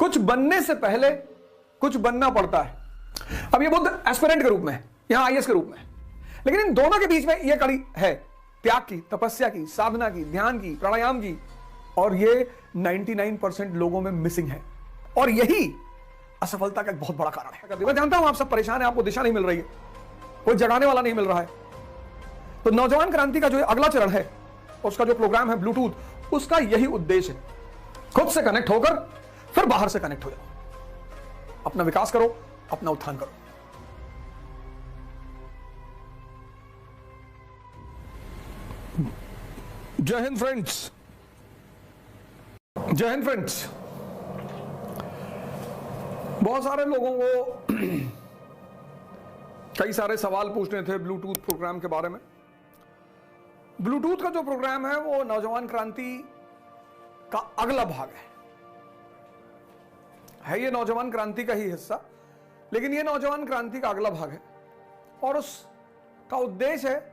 कुछ बनने से पहले कुछ बनना पड़ता है। अब ये बुद्ध एस्पिरेंट के रूप में है, यहां आईएएस के रूप में है, लेकिन इन दोनों के बीच में यह कड़ी है त्याग की, तपस्या की, साधना की, ध्यान की, प्राणायाम की, और ये 99% लोगों में मिसिंग है और यही असफलता का एक बहुत बड़ा कारण है। मैं जानता हूं आप सब परेशान हैं, आपको दिशा नहीं मिल रही है, कोई जगाने वाला नहीं मिल रहा है। तो नौजवान क्रांति का जो अगला चरण है, उसका जो प्रोग्राम है ब्लूटूथ, उसका यही उद्देश्य है, खुद से कनेक्ट होकर फिर बाहर से कनेक्ट हो जाओ, अपना विकास करो, अपना उत्थान करो। जय हिंद फ्रेंड्स, जय हिंद फ्रेंड्स। बहुत सारे लोगों को कई सारे सवाल पूछने थे ब्लूटूथ प्रोग्राम के बारे में। ब्लूटूथ का जो प्रोग्राम है वो नौजवान क्रांति का अगला भाग है ये नौजवान क्रांति का ही हिस्सा, लेकिन ये नौजवान क्रांति का अगला भाग है और उसका उद्देश्य है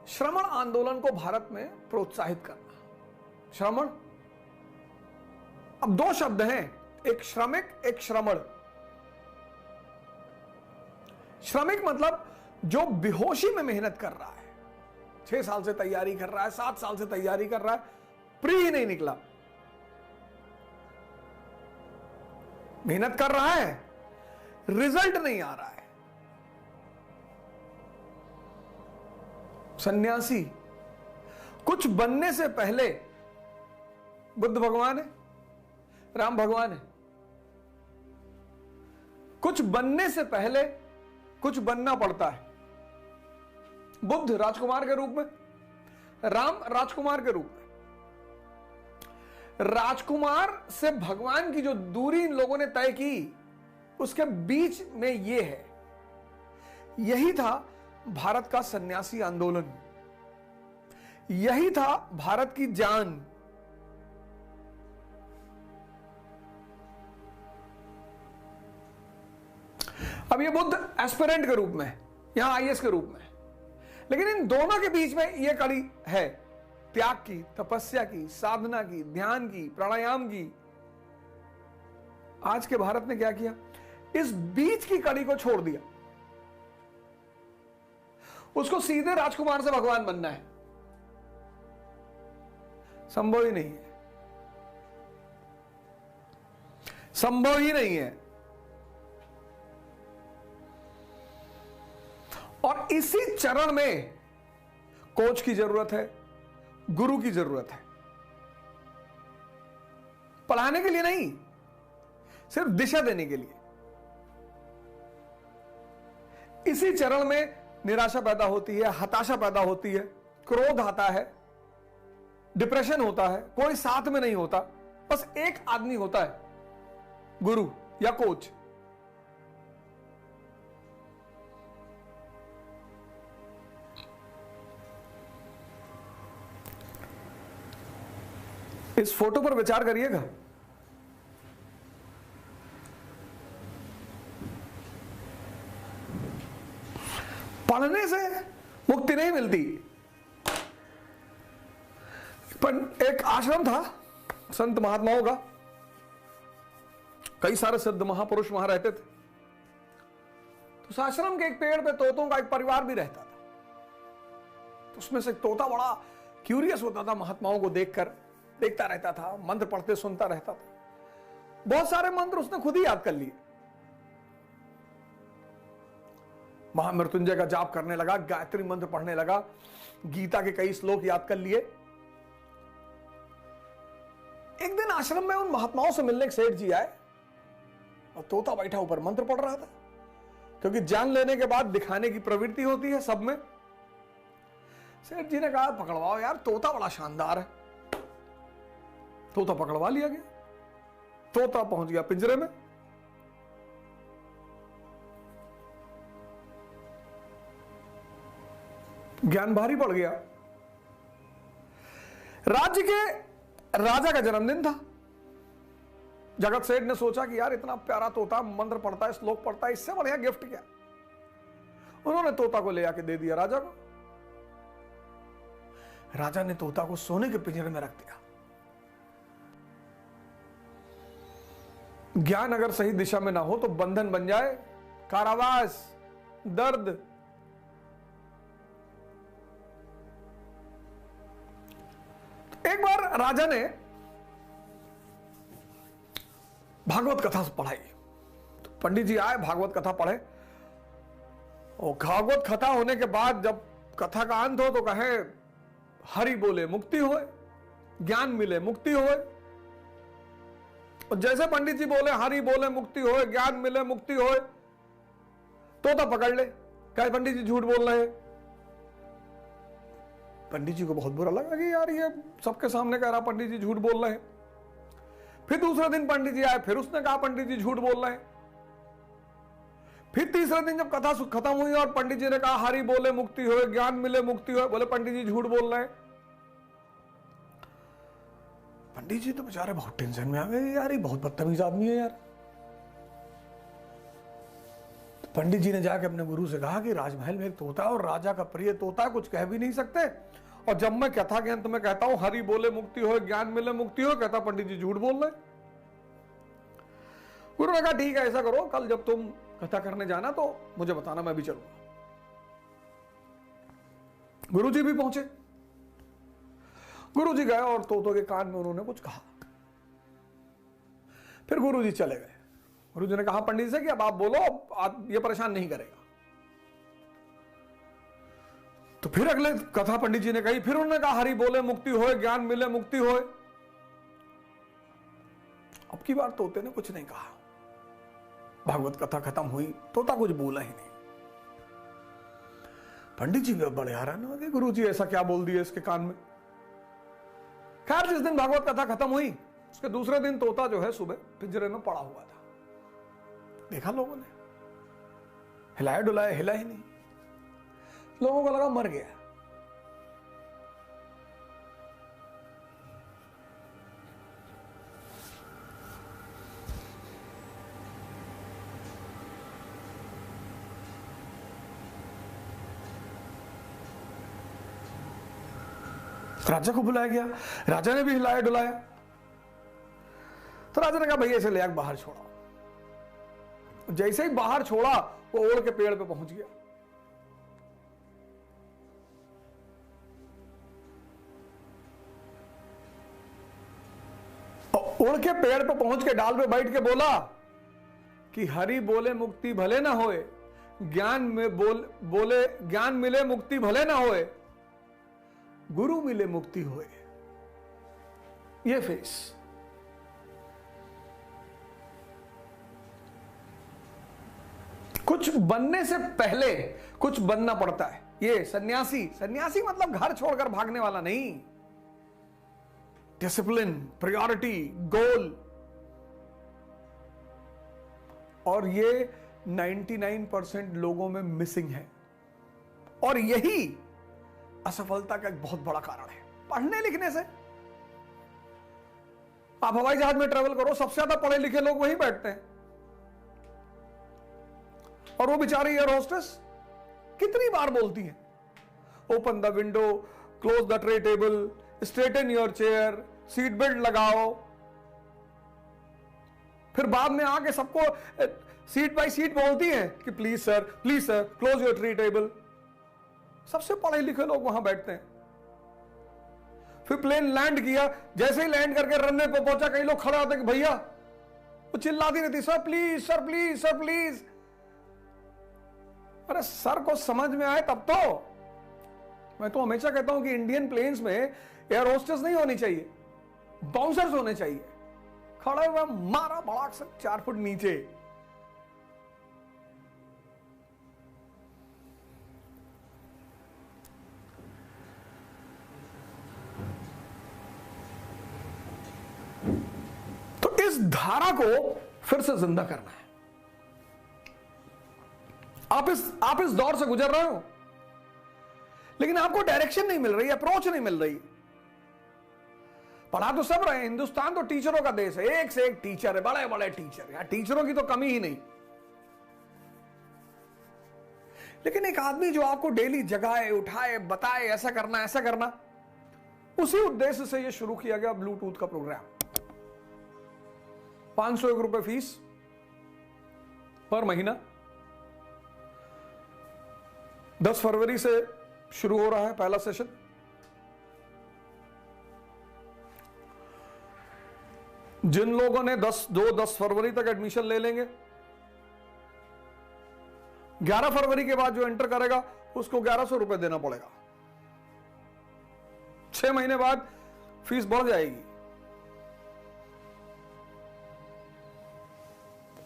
श्रमण आंदोलन को भारत में प्रोत्साहित करना। श्रमण, अब दो शब्द हैं, एक श्रमिक, एक श्रमण। श्रमिक मतलब जो बेहोशी में मेहनत कर रहा है, 6 साल से तैयारी कर रहा है, 7 साल से तैयारी कर रहा है, प्री ही नहीं निकला, मेहनत कर रहा है, रिजल्ट नहीं आ रहा है। सन्यासी, कुछ बनने से पहले बुद्ध भगवान है, राम भगवान है, कुछ बनने से पहले कुछ बनना पड़ता है। बुद्ध राजकुमार के रूप में, राम राजकुमार के रूप में। राजकुमार से भगवान की जो दूरी इन लोगों ने तय की, उसके बीच में यह है, यही था भारत का सन्यासी आंदोलन, यही था भारत की जान। अब ये बुद्ध एस्पिरेंट के रूप में है, यहां आईएएस के रूप में है, लेकिन इन दोनों के बीच में यह कड़ी है त्याग की, तपस्या की, साधना की, ध्यान की, प्राणायाम की। आज के भारत ने क्या किया? इस बीच की कड़ी को छोड़ दिया, उसको सीधे राजकुमार से भगवान बनना है। संभव ही नहीं है, संभव ही नहीं है। और इसी चरण में कोच की जरूरत है, गुरु की जरूरत है। पढ़ाने के लिए नहीं, सिर्फ दिशा देने के लिए। इसी चरण में निराशा पैदा होती है, हताशा पैदा होती है, क्रोध आता है, डिप्रेशन होता है, कोई साथ में नहीं होता, बस एक आदमी होता है, गुरु या कोच। इस फोटो पर विचार करिएगा। पढ़ने से मुक्ति नहीं मिलती। पर एक आश्रम था संत महात्माओं का, कई सारे सिद्ध महापुरुष वहां रहते थे। तो उस आश्रम के एक पेड़ पे तोतों का एक परिवार भी रहता था। तो उसमें से एक तोता बड़ा क्यूरियस होता था, महात्माओं को देखकर देखता रहता था, मंत्र पढ़ते सुनता रहता था। बहुत सारे मंत्र उसने खुद ही याद कर लिए। महामृत्युंजय का जाप करने लगा, गायत्री मंत्र पढ़ने लगा, गीता के कई श्लोक याद कर लिए। एक दिन आश्रम में उन महात्माओं से मिलने के सेठ जी आए और तोता बैठा ऊपर मंत्र पढ़ रहा था, क्योंकि जान लेने के बाद दिखाने की प्रवृत्ति होती है सब में। सेठ जी ने कहा, पकड़वाओ यार, तोता बड़ा शानदार है। तोता पकड़वा लिया गया। तोता पहुंच गया पिंजरे में। ज्ञान भारी पड़ गया। राज्य के राजा का जन्मदिन था। जगत सेठ ने सोचा कि यार इतना प्यारा तोता मंत्र पढ़ता है, श्लोक पढ़ता है, इससे बढ़िया गिफ्ट क्या। उन्होंने तोता को ले आके दे दिया राजा को। राजा ने तोता को सोने के पिंजरे में रख दिया। ज्ञान अगर सही दिशा में ना हो तो बंधन बन जाए, कारावास, दर्द। एक बार राजा ने भागवत कथा पढ़ाई, तो पंडित जी आए, भागवत कथा पढ़े, और भागवत कथा होने के बाद जब कथा का अंत हो तो कहे हरि बोले मुक्ति होए, ज्ञान मिले मुक्ति होए। और जैसे पंडित जी बोले हरि बोले मुक्ति होए, ज्ञान मिले मुक्ति होए, तोता पकड़ ले, कहे पंडित जी झूठ बोल रहे हैं। पंडित जी को बहुत बुरा लगा कि यार ये सबके सामने कह रहा पंडित जी झूठ बोल रहे हैं। फिर दूसरे दिन पंडित जी आए, फिर उसने कहा पंडित जी झूठ बोल रहे हैं। फिर तीसरे दिन जब कथा खत्म हुई और पंडित जी ने कहा हरि बोले मुक्ति होए, ज्ञान मिले मुक्ति होए, बोले पंडित जी झूठ बोल रहे हैं। पंडित जी तो बेचारे बहुत टेंशन में आ गए, यार ये बहुत बदतमीज आदमी है यार। तो पंडित जी ने जाके अपने गुरु से कहा कि राजमहल में एक तोता है और राजा का प्रिय तोता, कुछ कह भी नहीं सकते, और जब मैं कथा के अंत में कहता हूं हरि बोले मुक्ति हो, ज्ञान मिले मुक्ति हो, कहता पंडित जी झूठ बोल रहे। गुरु ने कहा ठीक है, ऐसा करो कल जब तुम कथा करने जाना तो मुझे बताना, मैं भी चलूंगा। गुरु जी भी पहुंचे, गुरु जी गए और तोतों के कान में उन्होंने कुछ कहा। फिर गुरु जी चले गए। गुरु जी ने कहा पंडित से कि अब आप बोलो, आप ये परेशान नहीं करेगा। तो फिर अगले कथा पंडित जी ने कही, फिर उन्होंने कहा हरि बोले मुक्ति होए, ज्ञान मिले मुक्ति होए। अब की बार तोते ने कुछ नहीं कहा। भागवत कथा खत्म हुई, तोता कुछ बोला ही नहीं। पंडित जी भी बड़े हैरान हो गए, गुरु जी ऐसा क्या बोल दिया इसके कान में। खैर जिस दिन भागवत कथा खत्म हुई उसके दूसरे दिन तोता जो है सुबह पिंजरे में पड़ा हुआ था। देखा लोगों ने, हिलाया डुलाया, हिला ही नहीं। लोगों को लगा मर गया। राजा को बुलाया गया, राजा ने भी हिलाया डुलाया। तो राजा ने कहा भैया इसे ले आकर बाहर छोड़ा। जैसे ही बाहर छोड़ा वो ओढ़ के पेड़ पे पहुंच गया। उड़ के पेड़ पे पहुंच के डाल पे बैठ के बोला कि हरि बोले मुक्ति भले ना होए, ज्ञान में बोले ज्ञान मिले मुक्ति भले ना होए, गुरु मिले मुक्ति होए। ये फेस। कुछ बनने से पहले कुछ बनना पड़ता है। ये सन्यासी, सन्यासी मतलब घर छोड़कर भागने वाला नहीं। डिसिप्लिन, प्रायोरिटी, गोल। और ये 99% लोगों में मिसिंग है, और यही असफलता का एक बहुत बड़ा कारण है। पढ़ने लिखने से आप हवाई जहाज में ट्रेवल करो, सबसे ज्यादा पढ़े लिखे लोग वहीं बैठते हैं, और वो बेचारी एयर होस्टेस कितनी बार बोलती है open the window, close the tray table, straighten your chair, seat belt लगाओ। फिर बाद में आके सबको सीट बाय सीट बोलती हैं कि please sir close your tray table. सबसे पढ़े लिखे लोग वहां बैठते हैं। फिर प्लेन लैंड किया, जैसे ही लैंड करके रनवे पे पहुंचा, कई लोग खड़े होते कि भैया, वो चिल्लाती रहती sir please sir please sir please. अरे सर को समझ में आए तब तो। मैं तो हमेशा कहता हूं कि इंडियन प्लेन्स में एयर होस्टेस नहीं होनी चाहिए, बाउंसर्स होने चाहिए। खड़े हुए मारा भड़ाक से 4 फुट नीचे। तो इस धारा को फिर से जिंदा करना है। आप इस दौर से गुजर रहे हो, लेकिन आपको डायरेक्शन नहीं मिल रही, अप्रोच नहीं मिल रही। पढ़ा तो सब रहे, हिंदुस्तान तो टीचरों का देश है, एक से एक टीचर है, बड़े बड़े टीचर। यार टीचरों की तो कमी ही नहीं। लेकिन एक आदमी जो आपको डेली जगाए, उठाए, बताए ऐसा करना, उसी उद्देश्य से यह शुरू किया गया ब्लूटूथ का प्रोग्राम। ₹501 फीस पर महीना। 10 फरवरी से शुरू हो रहा है पहला सेशन। जिन लोगों ने 10 फरवरी तक एडमिशन ले लेंगे, 11 फरवरी के बाद जो एंटर करेगा उसको ₹1100 देना पड़ेगा। 6 महीने बाद फीस बढ़ जाएगी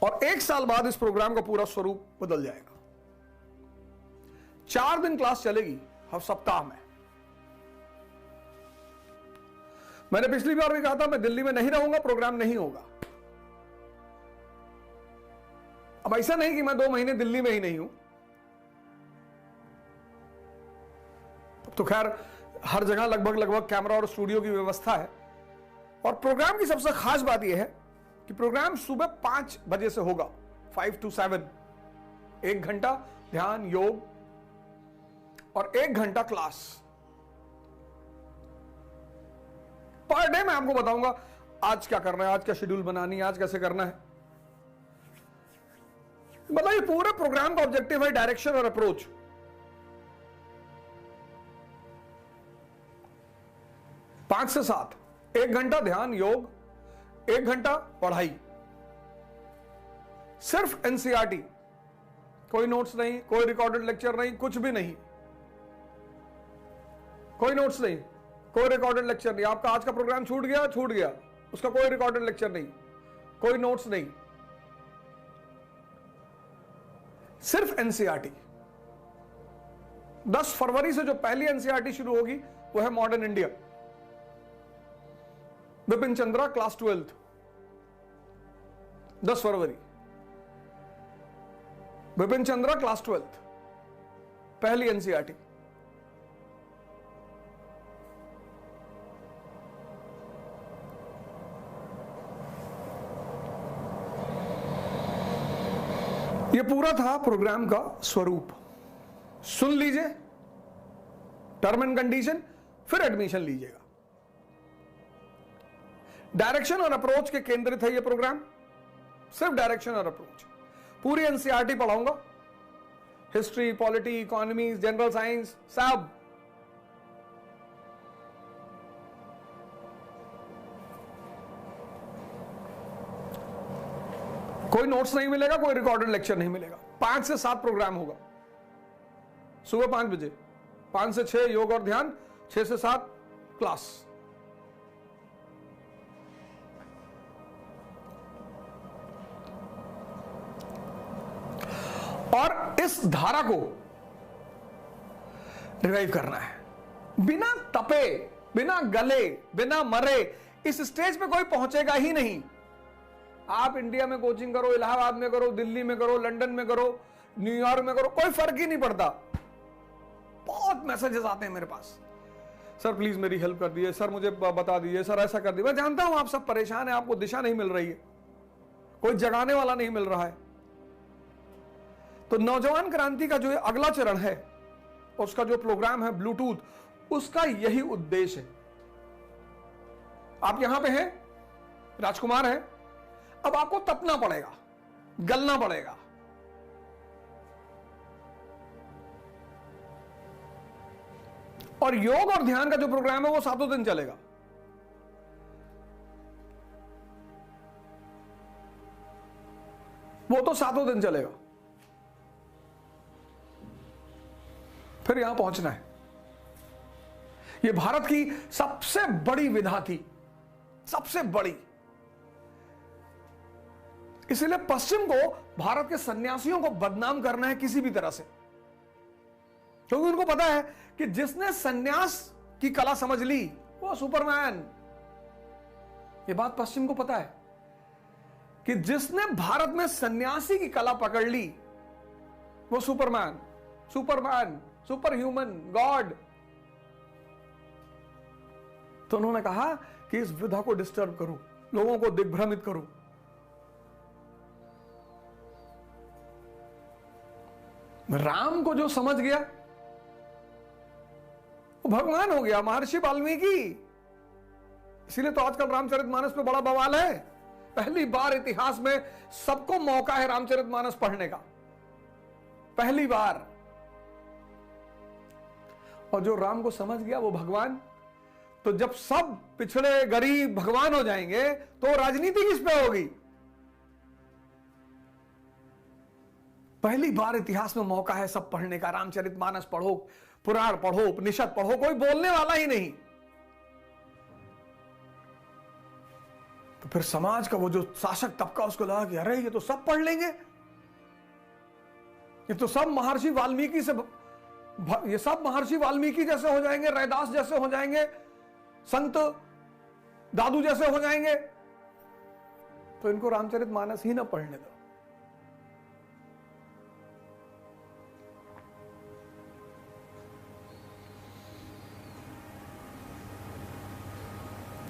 और 1 साल बाद इस प्रोग्राम का पूरा स्वरूप बदल जाएगा। 4 दिन क्लास चलेगी हर सप्ताह में। मैंने पिछली बार भी कहा था मैं दिल्ली में नहीं रहूंगा, प्रोग्राम नहीं होगा। अब ऐसा नहीं कि मैं 2 महीने दिल्ली में ही नहीं हूं, तो खैर हर जगह लगभग कैमरा और स्टूडियो की व्यवस्था है। और प्रोग्राम की सबसे खास बात यह है कि प्रोग्राम सुबह 5 बजे से होगा, 5 to 7। 1 घंटा ध्यान योग और 1 घंटा क्लास। पर डे मैं आपको बताऊंगा आज क्या करना है, आज क्या शेड्यूल बनानी है, आज कैसे करना है। मतलब ये पूरे प्रोग्राम का ऑब्जेक्टिव है डायरेक्शन और अप्रोच। पांच से 7, 1 घंटा ध्यान योग, 1 घंटा पढ़ाई, सिर्फ एनसीईआरटी, कोई नोट्स नहीं, कोई रिकॉर्डेड लेक्चर नहीं, कुछ भी नहीं, कोई नोट्स नहीं, कोई रिकॉर्डेड लेक्चर नहीं। आपका आज का प्रोग्राम छूट गया, उसका कोई रिकॉर्डेड लेक्चर नहीं, कोई नोट्स नहीं, सिर्फ एनसीईआरटी। 10 फरवरी से जो पहली एनसीईआरटी शुरू होगी वो है modern India, Bipin Chandra class 12th। 10 फरवरी बिपिन चंद्रा क्लास 12th, पहली एनसीईआरटी। यह पूरा था प्रोग्राम का स्वरूप। सुन लीजिए टर्म एंड कंडीशन, फिर एडमिशन लीजिएगा। डायरेक्शन और अप्रोच के केंद्रित है यह प्रोग्राम, सिर्फ डायरेक्शन और अप्रोच। पूरी एनसीईआरटी पढ़ाऊंगा, history, polity, economy, general science, सब। कोई नोट्स नहीं मिलेगा, कोई रिकॉर्डेड लेक्चर नहीं मिलेगा। 5 से 7 प्रोग्राम होगा, सुबह 5 बजे, 5 से 6 योग और ध्यान, 6 से 7 क्लास। और इस धारा को रिवाइव करना है। बिना तपे, बिना गले, बिना मरे इस स्टेज पे कोई पहुंचेगा ही नहीं। आप इंडिया में कोचिंग करो, इलाहाबाद में करो, दिल्ली में करो, लंदन में करो, न्यूयॉर्क में करो, कोई फर्क ही नहीं पड़ता। बहुत मैसेजेस आते हैं मेरे पास, सर प्लीज मेरी हेल्प कर दीजिए, सर मुझे बता दीजिए, सर ऐसा कर दीजिए। मैं जानता हूं आप सब परेशान हैं, आपको दिशा नहीं मिल रही है, कोई जगाने वाला नहीं मिल रहा है। तो नौजवान क्रांति का जो अगला चरण है, उसका जो प्रोग्राम है ब्लूटूथ, उसका यही उद्देश्य है। आप यहां पे हैं, राजकुमार हैं, अब आपको तपना पड़ेगा, गलना पड़ेगा। और योग और ध्यान का जो प्रोग्राम है वो 7 दिन चलेगा। वो तो 7 दिन चलेगा, फिर यहां पहुंचना है। यह भारत की सबसे बड़ी विधा थी, सबसे बड़ी। इसलिए पश्चिम को भारत के सन्यासियों को बदनाम करना है किसी भी तरह से, क्योंकि उनको पता है कि जिसने सन्यास की कला समझ ली वो सुपरमैन। ये बात पश्चिम को पता है कि जिसने भारत में सन्यासी की कला पकड़ ली वो Superman, Superman, super human, God. तो उन्होंने कहा कि इस विधा को डिस्टर्ब करो, लोगों को दिग्भ्रमित करो। राम को जो समझ गया वो भगवान हो गया, महर्षि वाल्मीकि। इसीलिए तो आजकल रामचरितमानस पे बड़ा बवाल है। पहली बार इतिहास में सबको मौका है रामचरितमानस पढ़ने का, पहली बार। और जो राम को समझ गया वो भगवान। तो जब सब पिछड़े गरीब भगवान हो जाएंगे तो राजनीति किस पे होगी? पहली बार इतिहास में मौका है सब पढ़ने का। रामचरितमानस पढ़ो, पुराण पढ़ो, उपनिषद पढ़ो, कोई बोलने वाला ही नहीं। तो फिर समाज का वो जो शासक तबका उसको लगा कि अरे ये तो सब पढ़ लेंगे, ये तो सब महर्षि वाल्मीकि से, ये सब महर्षि वाल्मीकि जैसे हो जाएंगे, रैदास जैसे हो जाएंगे, संत दादू जैसे हो जाएंगे, तो इनको रामचरितमानस ही ना पढ़ने दो।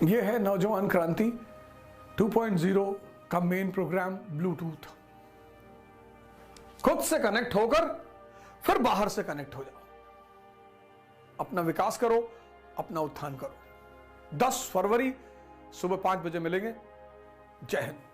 ये है नौजवान क्रांति 2.0 का मेन प्रोग्राम ब्लूटूथ। खुद से कनेक्ट होकर फिर बाहर से कनेक्ट हो जाओ, अपना विकास करो, अपना उत्थान करो। 10 फरवरी सुबह 5 बजे मिलेंगे। जय हिंद।